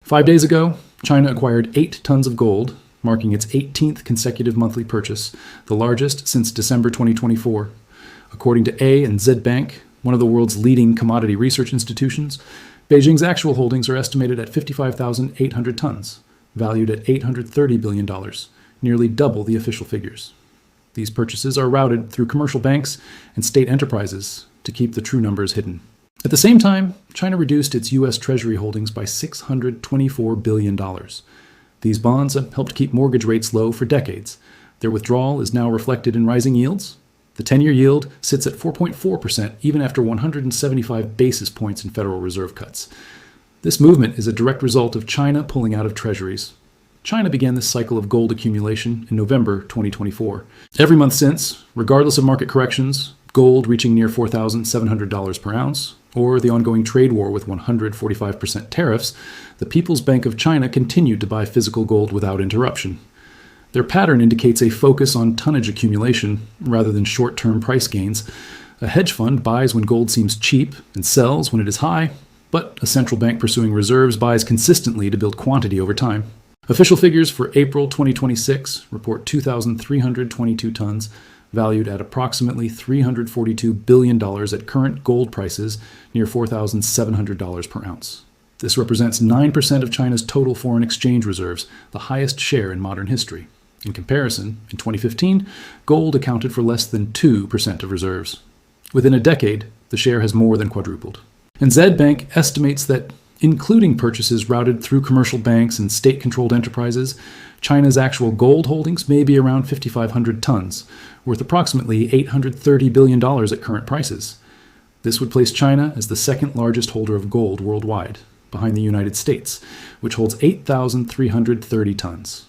5 days ago, China acquired 8 tons of gold, marking its 18th consecutive monthly purchase, the largest since December 2024. According to A and Z Bank, one of the world's leading commodity research institutions, Beijing's actual holdings are estimated at 55,800 tons, valued at $830 billion, nearly double the official figures. These purchases are routed through commercial banks and state enterprises to keep the true numbers hidden. At the same time, China reduced its U.S. Treasury holdings by $624 billion. These bonds have helped keep mortgage rates low for decades. Their withdrawal is now reflected in rising yields. The 10-year yield sits at 4.4% even after 175 basis points in Federal Reserve cuts. This movement is a direct result of China pulling out of treasuries. China began this cycle of gold accumulation in November 2024. Every month since, regardless of market corrections, gold reaching near $4,700 per ounce, or the ongoing trade war with 145% tariffs, the People's Bank of China continued to buy physical gold without interruption. Their pattern indicates a focus on tonnage accumulation rather than short-term price gains. A hedge fund buys when gold seems cheap and sells when it is high, but a central bank pursuing reserves buys consistently to build quantity over time. Official figures for April 2026 report 2,322 tons, valued at approximately $342 billion at current gold prices near $4,700 per ounce. This represents 9% of China's total foreign exchange reserves, the highest share in modern history. In comparison, in 2015, gold accounted for less than 2% of reserves. Within a decade, the share has more than quadrupled. And Z Bank estimates that, including purchases routed through commercial banks and state-controlled enterprises, China's actual gold holdings may be around 5,500 tons, worth approximately $830 billion at current prices. This would place China as the second largest holder of gold worldwide, behind the United States, which holds 8,330 tons.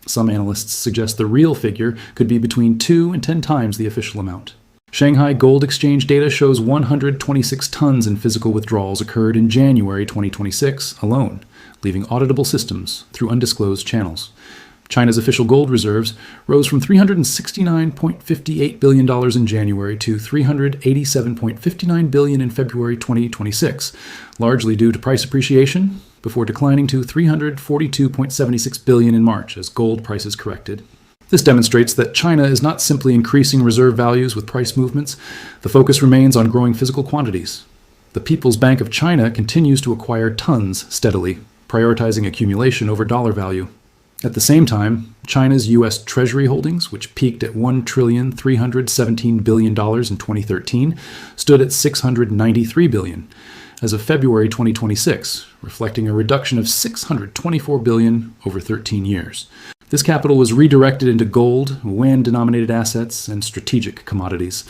Some analysts suggest the real figure could be between 2 and 10 times the official amount. Shanghai Gold Exchange data shows 126 tons in physical withdrawals occurred in January 2026 alone, leaving auditable systems through undisclosed channels. China's official gold reserves rose from $369.58 billion in January to $387.59 billion in February 2026, largely due to price appreciation, before declining to $342.76 billion in March as gold prices corrected. This demonstrates that China is not simply increasing reserve values with price movements. The focus remains on growing physical quantities. The People's Bank of China continues to acquire tons steadily, prioritizing accumulation over dollar value. At the same time, China's U.S. Treasury holdings, which peaked at $1,317 billion in 2013, stood at $693 billion as of February 2026, reflecting a reduction of $624 billion over 13 years. This capital was redirected into gold, yuan-denominated assets, and strategic commodities.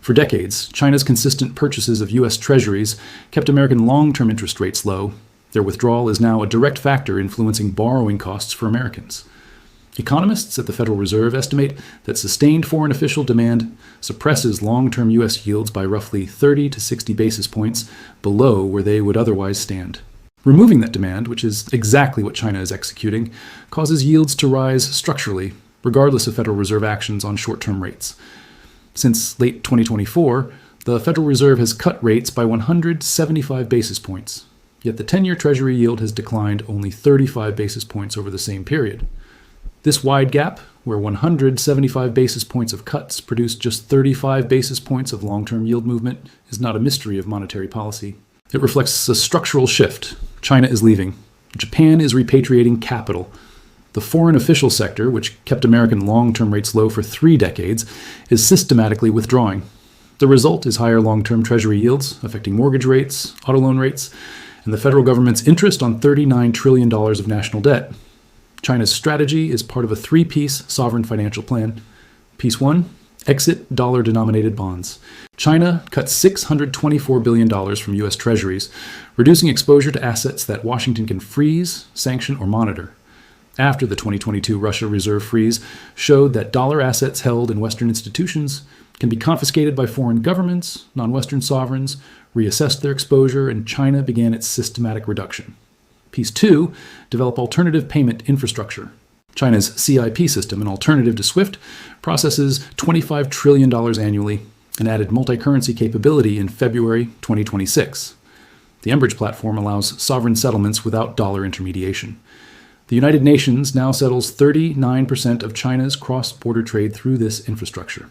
For decades, China's consistent purchases of U.S. Treasuries kept American long-term interest rates low. Their withdrawal is now a direct factor influencing borrowing costs for Americans. Economists at the Federal Reserve estimate that sustained foreign official demand suppresses long-term U.S. yields by roughly 30 to 60 basis points below where they would otherwise stand. Removing that demand, which is exactly what China is executing, causes yields to rise structurally, regardless of Federal Reserve actions on short-term rates. Since late 2024, the Federal Reserve has cut rates by 175 basis points, yet the 10-year Treasury yield has declined only 35 basis points over the same period. This wide gap, where 175 basis points of cuts produce just 35 basis points of long-term yield movement, is not a mystery of monetary policy. It reflects a structural shift. China is leaving. Japan is repatriating capital. The foreign official sector, which kept American long-term rates low for 3 decades, is systematically withdrawing. The result is higher long-term Treasury yields, affecting mortgage rates, auto loan rates, and the federal government's interest on $39 trillion of national debt. China's strategy is part of a 3-piece sovereign financial plan. Piece 1, exit dollar-denominated bonds. China cut $624 billion from U.S. Treasuries, reducing exposure to assets that Washington can freeze, sanction, or monitor. After the 2022 Russia reserve freeze showed that dollar assets held in Western institutions can be confiscated by foreign governments, non-Western sovereigns, reassessed their exposure, and China began its systematic reduction. Piece 2, develop alternative payment infrastructure. China's CIP system, an alternative to SWIFT, processes $25 trillion annually and added multi-currency capability in February 2026. The Enbridge platform allows sovereign settlements without dollar intermediation. The United Nations now settles 39% of China's cross-border trade through this infrastructure.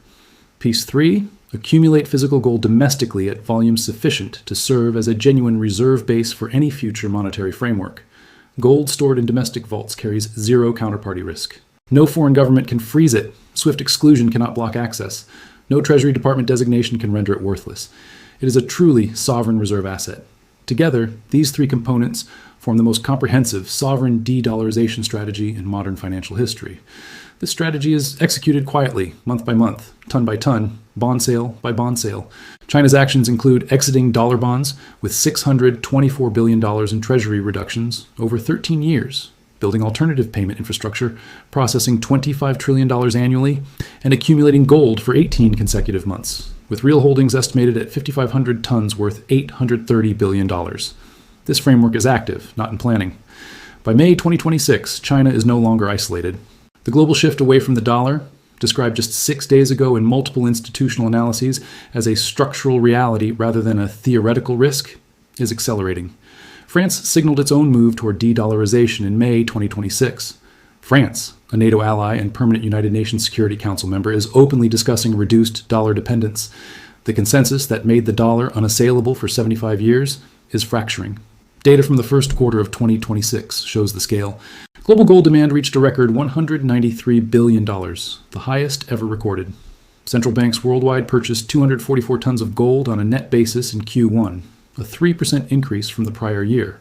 Piece 3, accumulate physical gold domestically at volumes sufficient to serve as a genuine reserve base for any future monetary framework. Gold stored in domestic vaults carries zero counterparty risk. No foreign government can freeze it. Swift exclusion cannot block access. No Treasury Department designation can render it worthless. It is a truly sovereign reserve asset. Together, these three components form the most comprehensive sovereign de-dollarization strategy in modern financial history. This strategy is executed quietly, month by month, ton by ton, bond sale by bond sale. China's actions include exiting dollar bonds with $624 billion in treasury reductions over 13 years, building alternative payment infrastructure, processing $25 trillion annually, and accumulating gold for 18 consecutive months, with real holdings estimated at 5,500 tons worth $830 billion. This framework is active, not in planning. By May 2026, China is no longer isolated. The global shift away from the dollar, described just 6 days ago in multiple institutional analyses as a structural reality rather than a theoretical risk, is accelerating. France signaled its own move toward de-dollarization in May 2026. France, a NATO ally and permanent United Nations Security Council member, is openly discussing reduced dollar dependence. The consensus that made the dollar unassailable for 75 years is fracturing. Data from the first quarter of 2026 shows the scale. Global gold demand reached a record $193 billion, the highest ever recorded. Central banks worldwide purchased 244 tons of gold on a net basis in Q1, a 3% increase from the prior year.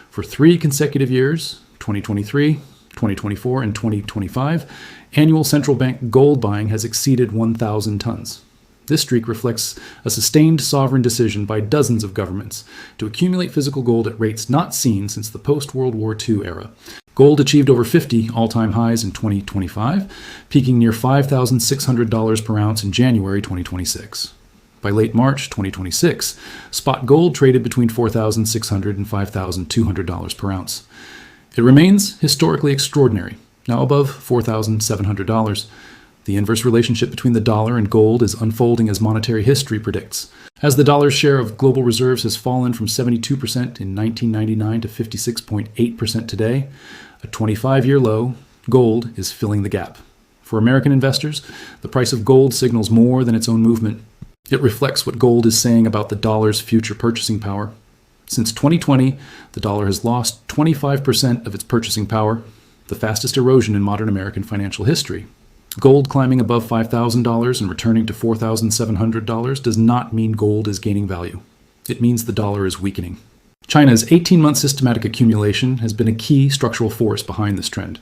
For 3 consecutive years, 2023, 2024, and 2025, annual central bank gold buying has exceeded 1,000 tons. This streak reflects a sustained sovereign decision by dozens of governments to accumulate physical gold at rates not seen since the post-World War II era. Gold achieved over 50 all-time highs in 2025, peaking near $5,600 per ounce in January 2026. By late March 2026, spot gold traded between $4,600 and $5,200 per ounce. It remains historically extraordinary, now above $4,700. The inverse relationship between the dollar and gold is unfolding as monetary history predicts. As the dollar's share of global reserves has fallen from 72% in 1999 to 56.8% today, a 25-year low, gold is filling the gap. For American investors, the price of gold signals more than its own movement. It reflects what gold is saying about the dollar's future purchasing power. Since 2020, the dollar has lost 25% of its purchasing power, the fastest erosion in modern American financial history. Gold climbing above $5,000 and returning to $4,700 does not mean gold is gaining value. It means the dollar is weakening. China's 18-month systematic accumulation has been a key structural force behind this trend.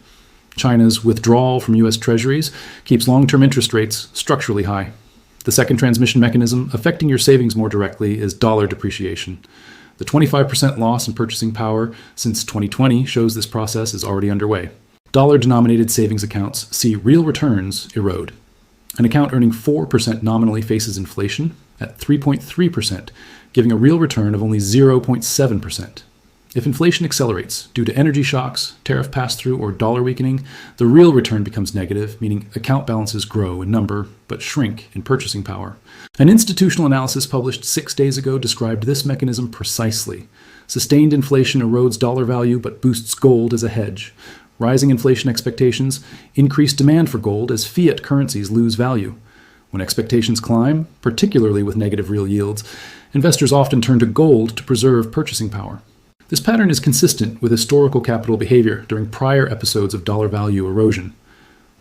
China's withdrawal from U.S. treasuries keeps long-term interest rates structurally high. The second transmission mechanism affecting your savings more directly is dollar depreciation. The 25% loss in purchasing power since 2020 shows this process is already underway. Dollar-denominated savings accounts see real returns erode. An account earning 4% nominally faces inflation at 3.3%, giving a real return of only 0.7%. If inflation accelerates due to energy shocks, tariff pass-through, or dollar weakening, the real return becomes negative, meaning account balances grow in number but shrink in purchasing power. An institutional analysis published 6 days ago described this mechanism precisely. Sustained inflation erodes dollar value but boosts gold as a hedge. Rising inflation expectations increase demand for gold as fiat currencies lose value. When expectations climb, particularly with negative real yields, investors often turn to gold to preserve purchasing power. This pattern is consistent with historical capital behavior during prior episodes of dollar value erosion.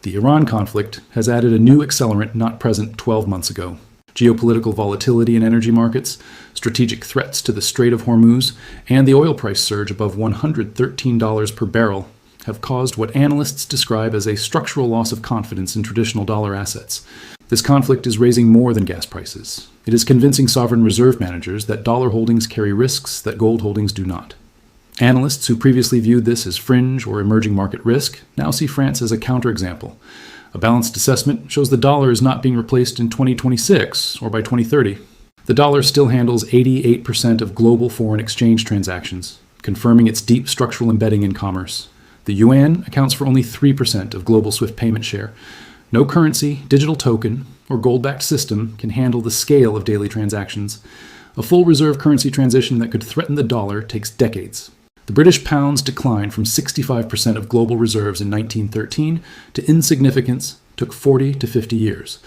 The Iran conflict has added a new accelerant not present 12 months ago. Geopolitical volatility in energy markets, strategic threats to the Strait of Hormuz, and the oil price surge above $113 per barrel have caused what analysts describe as a structural loss of confidence in traditional dollar assets. This conflict is raising more than gas prices. It is convincing sovereign reserve managers that dollar holdings carry risks that gold holdings do not. Analysts who previously viewed this as fringe or emerging market risk now see France as a counterexample. A balanced assessment shows the dollar is not being replaced in 2026 or by 2030. The dollar still handles 88% of global foreign exchange transactions, confirming its deep structural embedding in commerce. The yuan accounts for only 3% of global SWIFT payment share. No currency, digital token, or gold-backed system can handle the scale of daily transactions. A full reserve currency transition that could threaten the dollar takes decades. The British pound's decline from 65% of global reserves in 1913 to insignificance took 40 to 50 years.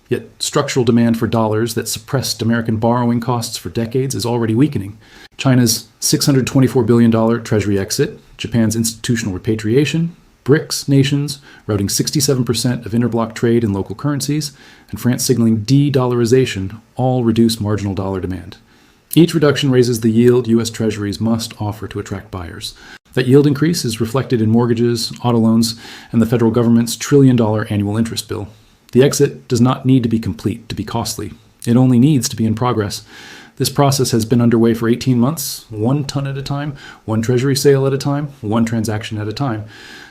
Yet structural demand for dollars that suppressed American borrowing costs for decades is already weakening. China's $624 billion treasury exit, Japan's institutional repatriation, BRICS nations routing 67% of interbloc trade in local currencies, and France signaling de-dollarization all reduce marginal dollar demand. Each reduction raises the yield U.S. Treasuries must offer to attract buyers. That yield increase is reflected in mortgages, auto loans, and the federal government's trillion-dollar annual interest bill. The exit does not need to be complete to be costly. It only needs to be in progress. This process has been underway for 18 months, 1 ton at a time, 1 treasury sale at a time, 1 transaction at a time.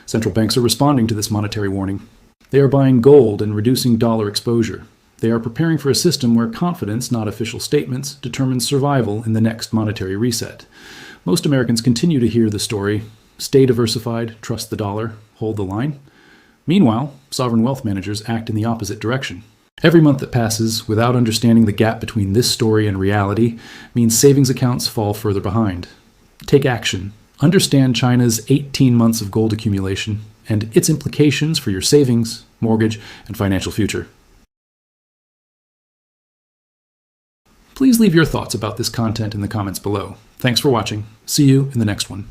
Central banks are responding to this monetary warning. They are buying gold and reducing dollar exposure. They are preparing for a system where confidence, not official statements, determines survival in the next monetary reset. Most Americans continue to hear the story, stay diversified, trust the dollar, hold the line. Meanwhile, sovereign wealth managers act in the opposite direction. Every month that passes without understanding the gap between this story and reality means savings accounts fall further behind. Take action. Understand China's 18 months of gold accumulation and its implications for your savings, mortgage, and financial future. Please leave your thoughts about this content in the comments below. Thanks for watching. See you in the next one.